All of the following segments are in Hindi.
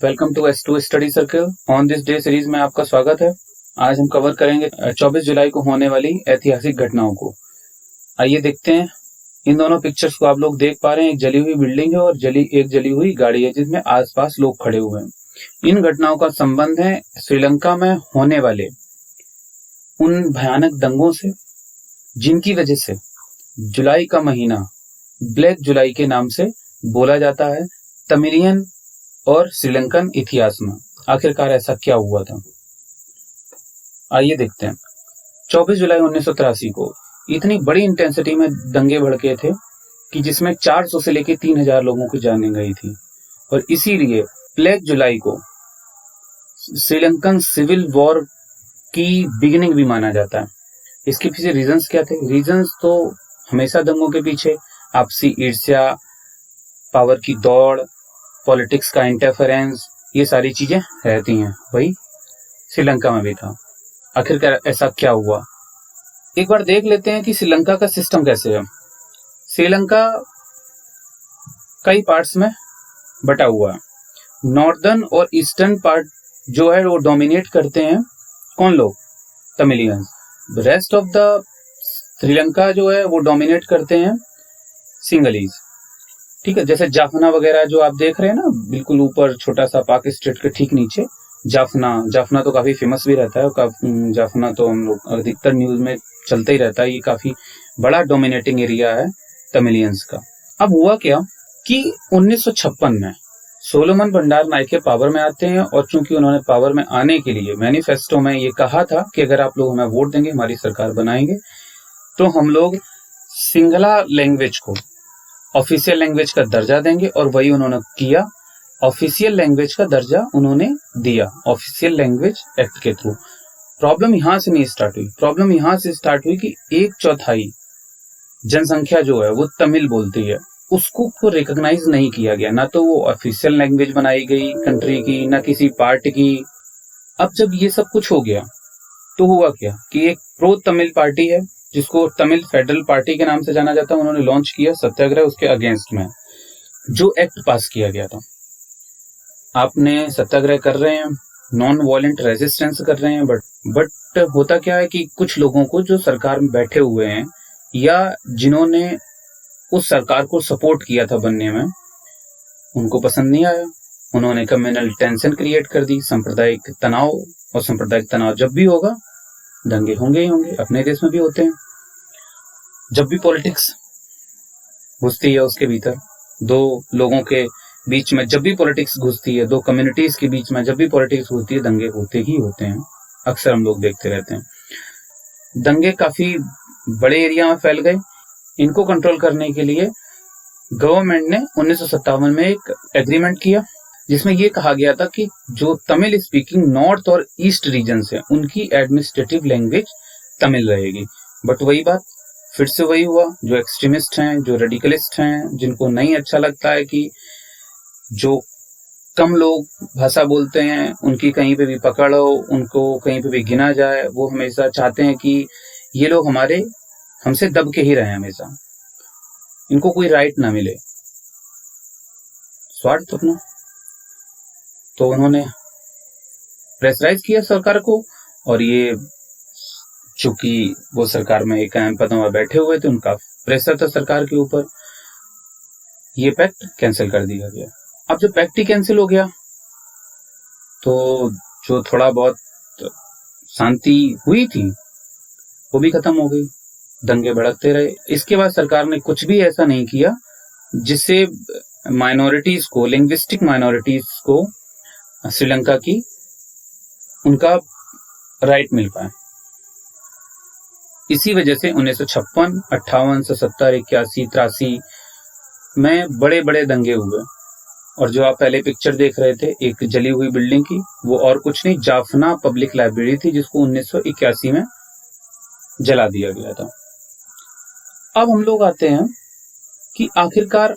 Welcome to S2 study circle. On this day series में आपका स्वागत है। आज हम कवर करेंगे 24 जुलाई को होने वाली ऐतिहासिक घटनाओं को। आइए देखते हैं। इन दोनों पिक्चर्स को आप लोग देख पा रहे हैं, एक जली हुई बिल्डिंग है और एक जली हुई गाड़ी है जिसमें आसपास लोग खड़े हुए हैं। इन घटनाओं का संबंध है श्रीलंका में होने वाले उन भयानक दंगों से जिनकी वजह से जुलाई का महीना ब्लैक जुलाई के नाम से बोला जाता है। तमिलियन और श्रीलंकन इतिहास में आखिरकार ऐसा क्या हुआ था, आइए देखते हैं। 24 जुलाई 1983 को इतनी बड़ी इंटेंसिटी में दंगे भड़के थे कि जिसमें 400 से लेकर 3000 लोगों की जानें गई थी और इसीलिए ब्लैक जुलाई को श्रीलंकन सिविल वॉर की बिगिनिंग भी माना जाता है। इसके पीछे रीजंस क्या थे? रीजंस तो हमेशा दंगों के पीछे आपसी ईर्ष्या, पावर की दौड़, पॉलिटिक्स का इंटरफेरेंस, ये सारी चीजें रहती हैं। वही श्रीलंका में भी था। आखिरकार ऐसा क्या हुआ, एक बार देख लेते हैं कि श्रीलंका का सिस्टम कैसे है। श्रीलंका कई पार्ट्स में बटा हुआ है। नॉर्दर्न और ईस्टर्न पार्ट जो है वो डोमिनेट करते हैं कौन लोग? Tamilians. Rest of the Sri Lanka जो है वो डोमिनेट करते हैं सिंगलीज। ठीक है, जैसे जाफना वगैरह जो आप देख रहे हैं ना, बिल्कुल ऊपर छोटा सा पाक स्टेट के ठीक नीचे जाफना तो काफी फेमस भी रहता है। जाफना तो हम लोग अधिकतर न्यूज में चलता ही रहता है। ये काफी बड़ा डोमिनेटिंग एरिया है तमिलियंस का। अब हुआ क्या कि 1956 में सोलोमन भंडारनायके पावर में आते हैं और चूंकि उन्होंने पावर में आने के लिए मैनिफेस्टो में ये कहा था कि अगर आप लोग हमें वोट देंगे, हमारी सरकार बनाएंगे, तो हम लोग सिंगला लैंग्वेज को ऑफिशियल लैंग्वेज का दर्जा देंगे, और वही उन्होंने किया। ऑफिशियल लैंग्वेज का दर्जा उन्होंने दिया ऑफिशियल लैंग्वेज एक्ट के थ्रू। प्रॉब्लम यहां से नहीं स्टार्ट हुई, प्रॉब्लम यहां से स्टार्ट हुई कि 1/4 जनसंख्या जो है वो तमिल बोलती है, उसको रिकॉग्नाइज नहीं किया गया। ना तो वो ऑफिशियल लैंग्वेज बनाई गई कंट्री की, ना किसी पार्ट की। अब जब ये सब कुछ हो गया तो हुआ क्या कि एक प्रो तमिल पार्टी है जिसको तमिल फेडरल पार्टी के नाम से जाना जाता है, उन्होंने लॉन्च किया सत्याग्रह उसके अगेंस्ट में, जो एक्ट पास किया गया था। आपने सत्याग्रह कर रहे हैं, नॉन वायलेंट रेजिस्टेंस कर रहे हैं, बट होता क्या है कि कुछ लोगों को जो सरकार में बैठे हुए हैं या जिन्होंने उस सरकार को सपोर्ट किया था बनने में, उनको पसंद नहीं आया। उन्होंने कम्युनल टेंशन क्रिएट कर दी, सांप्रदायिक तनाव, और सांप्रदायिक तनाव जब भी होगा दंगे होंगे ही होंगे। अपने देश में भी होते हैं। जब भी पॉलिटिक्स घुसती है उसके भीतर, दो लोगों के बीच में जब भी पॉलिटिक्स घुसती है, दो कम्युनिटीज के बीच में जब भी पॉलिटिक्स होती है, दंगे होते ही होते हैं। अक्सर हम लोग देखते रहते हैं। दंगे काफी बड़े एरिया में फैल गए। इनको कंट्रोल करने के लिए गवर्नमेंट ने 1957 में एक एग्रीमेंट किया जिसमें यह कहा गया था कि जो तमिल स्पीकिंग नॉर्थ और ईस्ट रीजन है उनकी एडमिनिस्ट्रेटिव लैंग्वेज तमिल रहेगी। बट वही बात फिर से वही हुआ, जो एक्सट्रीमिस्ट हैं, जो रेडिकलिस्ट हैं, जिनको नहीं अच्छा लगता है कि जो कम लोग भाषा बोलते हैं उनकी कहीं पे भी पकड़ हो, उनको कहीं पे भी गिना जाए, वो हमेशा चाहते हैं कि ये लोग हमसे दब के ही रहे हमेशा, इनको कोई राइट ना मिले। स्वार्थ अपना। तो उन्होंने प्रेशराइज किया सरकार को, और ये चूंकि वो सरकार में एक अहम पदों में बैठे हुए थे, उनका प्रेशर था सरकार के ऊपर, ये पैक्ट कैंसिल कर दिया गया। अब जब पैक्ट ही कैंसिल हो गया तो जो थोड़ा बहुत शांति हुई थी वो भी खत्म हो गई, दंगे भड़कते रहे। इसके बाद सरकार ने कुछ भी ऐसा नहीं किया जिससे माइनॉरिटीज को, लिंग्विस्टिक माइनॉरिटीज को श्रीलंका की उनका राइट मिल पाए। इसी वजह से 1956, 58 से 70, 81, 83 में बड़े बड़े दंगे हुए। और जो आप पहले पिक्चर देख रहे थे एक जली हुई बिल्डिंग की, वो और कुछ नहीं, जाफना पब्लिक लाइब्रेरी थी जिसको 1981 में जला दिया गया था। अब हम लोग आते हैं कि आखिरकार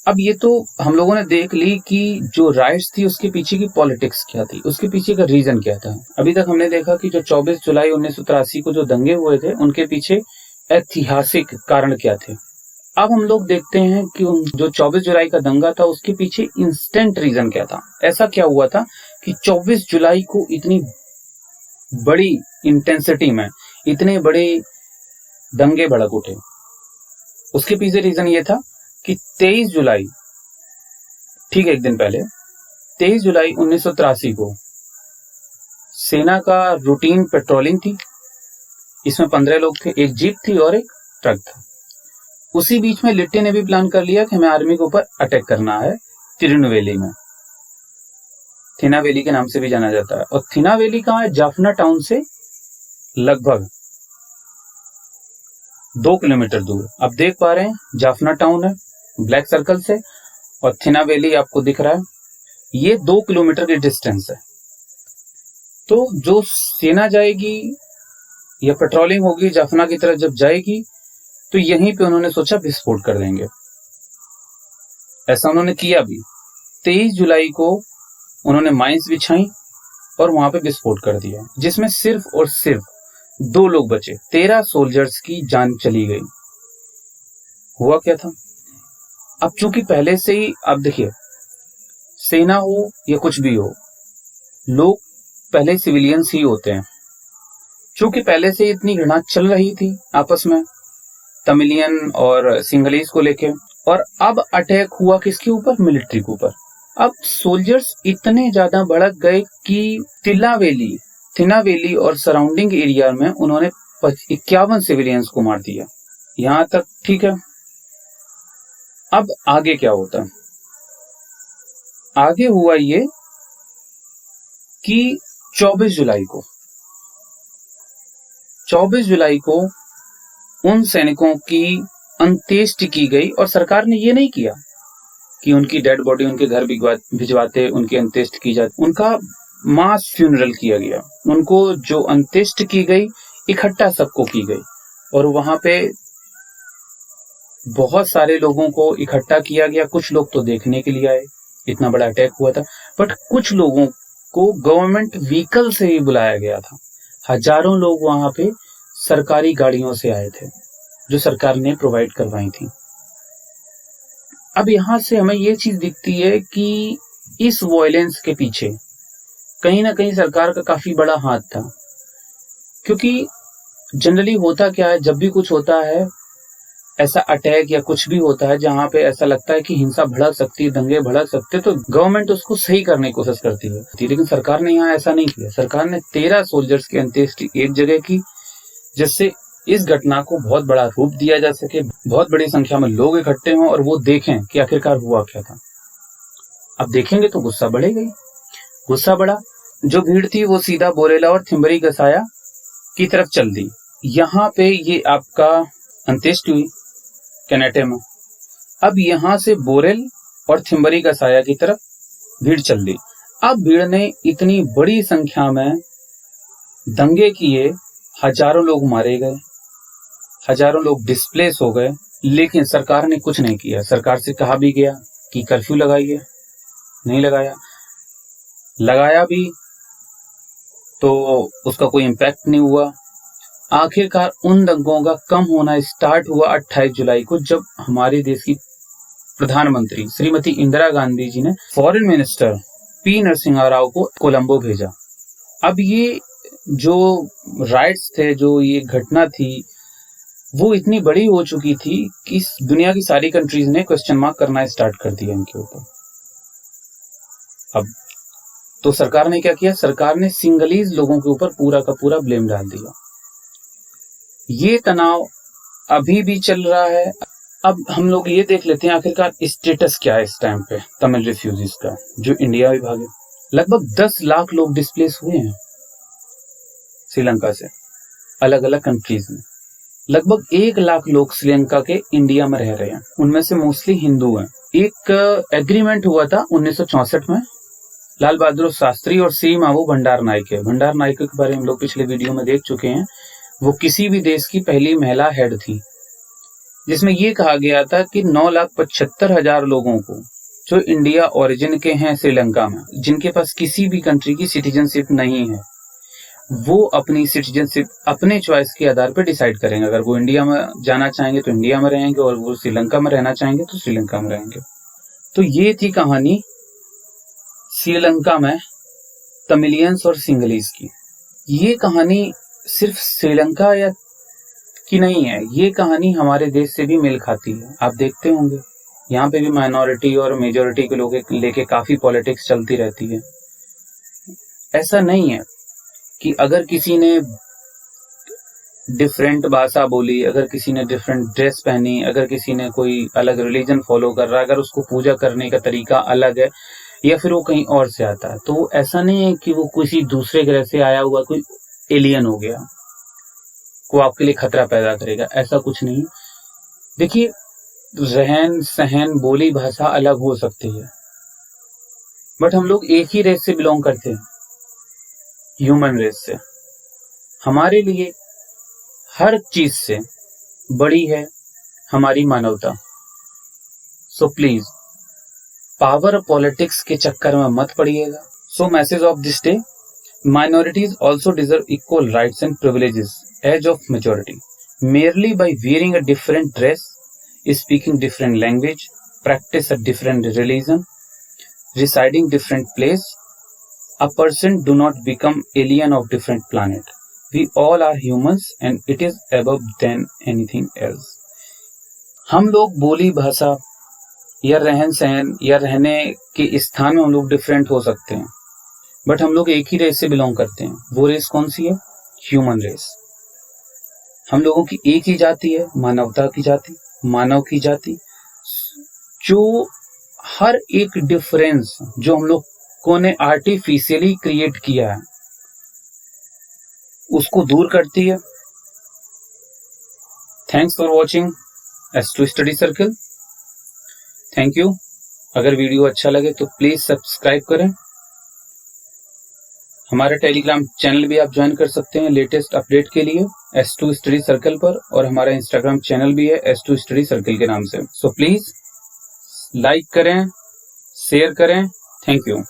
अब ये तो हम लोगों ने देख ली कि जो राइट्स थी उसके पीछे की पॉलिटिक्स क्या थी, उसके पीछे का रीजन क्या था। अभी तक हमने देखा कि जो 24 जुलाई 1983 को जो दंगे हुए थे उनके पीछे ऐतिहासिक कारण क्या थे, अब हम लोग देखते हैं कि जो 24 जुलाई का दंगा था उसके पीछे इंस्टेंट रीजन क्या था। ऐसा क्या हुआ था कि 24 जुलाई को इतनी बड़ी इंटेंसिटी में इतने बड़े दंगे भड़क उठे। उसके पीछे रीजन ये था कि 23 जुलाई, ठीक एक दिन पहले 23 जुलाई 1983 को सेना का रूटीन पेट्रोलिंग थी। इसमें 15 लोग थे, एक जीप थी और एक ट्रक था। उसी बीच में लिट्टे ने भी प्लान कर लिया कि हमें आर्मी के ऊपर अटैक करना है तिरुनेलवेली में। थिनावेली के नाम से भी जाना जाता है। और थिनावेली कहाँ है? जाफना टाउन से लगभग 2 किलोमीटर दूर। आप देख पा रहे हैं जाफना टाउन है ब्लैक सर्कल से, और थिनावेली आपको दिख रहा है, ये 2 किलोमीटर की डिस्टेंस है। तो जो सेना जाएगी या पेट्रोलिंग होगी जाफना की तरफ जब जाएगी तो यहीं पे उन्होंने सोचा विस्फोट कर देंगे। ऐसा उन्होंने किया भी। 23 जुलाई को उन्होंने माइंस बिछाई और वहां पे विस्फोट कर दिया, जिसमें सिर्फ और सिर्फ 2 लोग बचे। 13 सोल्जर्स की जान चली गई। हुआ क्या था? अब चूंकि पहले से ही आप देखिए, सेना हो या कुछ भी हो, लोग पहले सिविलियंस ही होते हैं। चूंकि पहले से इतनी घृणा चल रही थी आपस में तमिलियन और सिंगलीज को लेके, और अब अटैक हुआ किसके ऊपर? मिलिट्री के ऊपर। अब सोल्जर्स इतने ज्यादा भड़क गए कि थिनावेली और सराउंडिंग एरिया में उन्होंने 51 सिविलियंस को मार दिया। यहां तक ठीक है। अब आगे क्या होता है? आगे हुआ ये कि 24 जुलाई को उन सैनिकों की अंत्येष्टि की गई, और सरकार ने ये नहीं किया कि उनकी डेड बॉडी उनके घर भिजवाते, उनकी अंत्येष्टि की जाती। उनका मास फ्यूनरल किया गया। उनको जो अंत्येष्टि की गई इकट्ठा सबको की गई, और वहां पे बहुत सारे लोगों को इकट्ठा किया गया। कुछ लोग तो देखने के लिए आए, इतना बड़ा अटैक हुआ था, बट कुछ लोगों को गवर्नमेंट व्हीकल से ही बुलाया गया था। हजारों लोग वहां पे सरकारी गाड़ियों से आए थे जो सरकार ने प्रोवाइड करवाई थी। अब यहां से हमें ये चीज दिखती है कि इस वायलेंस के पीछे कहीं ना कहीं सरकार का काफी बड़ा हाथ था। क्योंकि जनरली होता क्या है, जब भी कुछ होता है ऐसा अटैक या कुछ भी होता है जहां पे ऐसा लगता है कि हिंसा भड़क सकती है, दंगे भड़क सकते, तो गवर्नमेंट उसको सही करने की कोशिश करती है। लेकिन सरकार ने यहाँ ऐसा नहीं किया। सरकार ने 13 सोल्जर्स की अंत्येष्टि एक जगह की, जिससे इस घटना को बहुत बड़ा रूप दिया जा सके, बहुत बड़ी संख्या में लोग इकट्ठे हों और वो देखें कि आखिरकार हुआ क्या था। अब देखेंगे तो गुस्सा बढ़ेगा ही। गुस्सा बढ़ा, जो भीड़ थी वो सीधा बोरेला और थिम्बरी गसाया की तरफ चल दी। यहाँ पे ये आपका अंत्येष्टि हुई कैनेटे में। अब यहाँ से बोरेल और थिम्बरी गसाया की तरफ भीड़ चल दी। अब भीड़ ने इतनी बड़ी संख्या में दंगे किए, हजारों लोग मारे गए, हजारों लोग डिस्प्लेस हो गए, लेकिन सरकार ने कुछ नहीं किया। सरकार से कहा भी गया कि कर्फ्यू लगाइए, नहीं लगाया। लगाया भी तो उसका कोई इम्पैक्ट नहीं हुआ। आखिरकार उन दंगों का कम होना स्टार्ट हुआ 28 जुलाई को, जब हमारे देश की प्रधानमंत्री श्रीमती इंदिरा गांधी जी ने foreign minister P Narasimha Rao को कोलंबो भेजा। अब ये जो राइट्स थे, जो ये घटना थी, वो इतनी बड़ी हो चुकी थी कि दुनिया की सारी कंट्रीज ने क्वेश्चन मार्क करना स्टार्ट कर दिया इनके ऊपर। अब तो सरकार ने क्या किया? सरकार ने सिंगलीज लोगों के ऊपर पूरा का पूरा ब्लेम डाल दिया। ये तनाव अभी भी चल रहा है। अब हम लोग ये देख लेते हैं आखिरकार स्टेटस क्या है इस टाइम पे तमिल रिफ्यूजीज का, जो इंडिया भी भागे। लगभग 10 लाख लोग डिस्प्लेस हुए हैं श्रीलंका से अलग अलग कंट्रीज में। लगभग 1 लाख लोग श्रीलंका के इंडिया में रह रहे हैं, उनमें से मोस्टली हिंदू हैं। एक एग्रीमेंट हुआ था 1964 में, लाल बहादुर शास्त्री और सी मावो भंडार नायक है। भंडार नायक के बारे में हम लोग पिछले वीडियो में देख चुके हैं। वो किसी भी देश की पहली महिला हेड थी, जिसमें ये कहा गया था कि 9,75,000 लोगों को जो इंडिया ओरिजिन के हैं श्रीलंका में, जिनके पास किसी भी कंट्री की सिटीजनशिप नहीं है, वो अपनी सिटीजनशिप अपने चॉइस के आधार पर डिसाइड करेंगे। अगर वो इंडिया में जाना चाहेंगे तो इंडिया में रहेंगे, और वो श्रीलंका में रहना चाहेंगे तो श्रीलंका में रहेंगे। तो ये थी कहानी श्रीलंका में तमिलियंस और सिंगलीज की। ये कहानी सिर्फ श्रीलंका या की नहीं है, ये कहानी हमारे देश से भी मेल खाती है। आप देखते होंगे यहाँ पे भी माइनॉरिटी और मेजॉरिटी के लोग लेके काफी पॉलिटिक्स चलती रहती है। ऐसा नहीं है कि अगर किसी ने डिफरेंट भाषा बोली, अगर किसी ने डिफरेंट ड्रेस पहनी, अगर किसी ने कोई अलग रिलीजन फॉलो कर रहा है, अगर उसको पूजा करने का तरीका अलग है या फिर वो कहीं और से आता है, तो ऐसा नहीं है कि वो किसी दूसरे ग्रह से आया हुआ कोई एलियन हो गया, वो आपके लिए खतरा पैदा करेगा। ऐसा कुछ नहीं। देखिए, रहन सहन बोली भाषा अलग हो सकती है, बट हम लोग एक ही रेस से बिलोंग करते हैं, ह्यूमन रेस से। हमारे लिए हर चीज से बड़ी है हमारी मानवता। सो प्लीज पावर पॉलिटिक्स के चक्कर में मत पड़िएगा। So message of this day, minorities also deserve equal rights and privileges as of majority, merely by wearing a different dress, speaking different language, practice a different religion, residing different place. A person do not become alien of different planet. We all are humans and it is above than anything else. हम लोग बोली भाषा या रहन सहन या रहने के स्थान में हम लोग डिफरेंट हो सकते हैं, बट हम लोग एक ही रेस से बिलोंग करते हैं। वो रेस कौन सी है? Human race. हम लोगों की एक ही जाति है, मानवता की जाति, मानव की जाति, जो हर एक डिफरेंस जो हम लोगों ने आर्टिफिशियली क्रिएट किया है उसको दूर करती है। Thanks for watching S2 study circle. Thank you. अगर वीडियो अच्छा लगे तो प्लीज सब्सक्राइब करें। हमारा टेलीग्राम चैनल भी आप ज्वाइन कर सकते हैं लेटेस्ट अपडेट के लिए S2 स्टडी सर्कल पर, और हमारा इंस्टाग्राम चैनल भी है S2 स्टडी सर्कल के नाम से। सो प्लीज लाइक करें, शेयर करें। Thank you.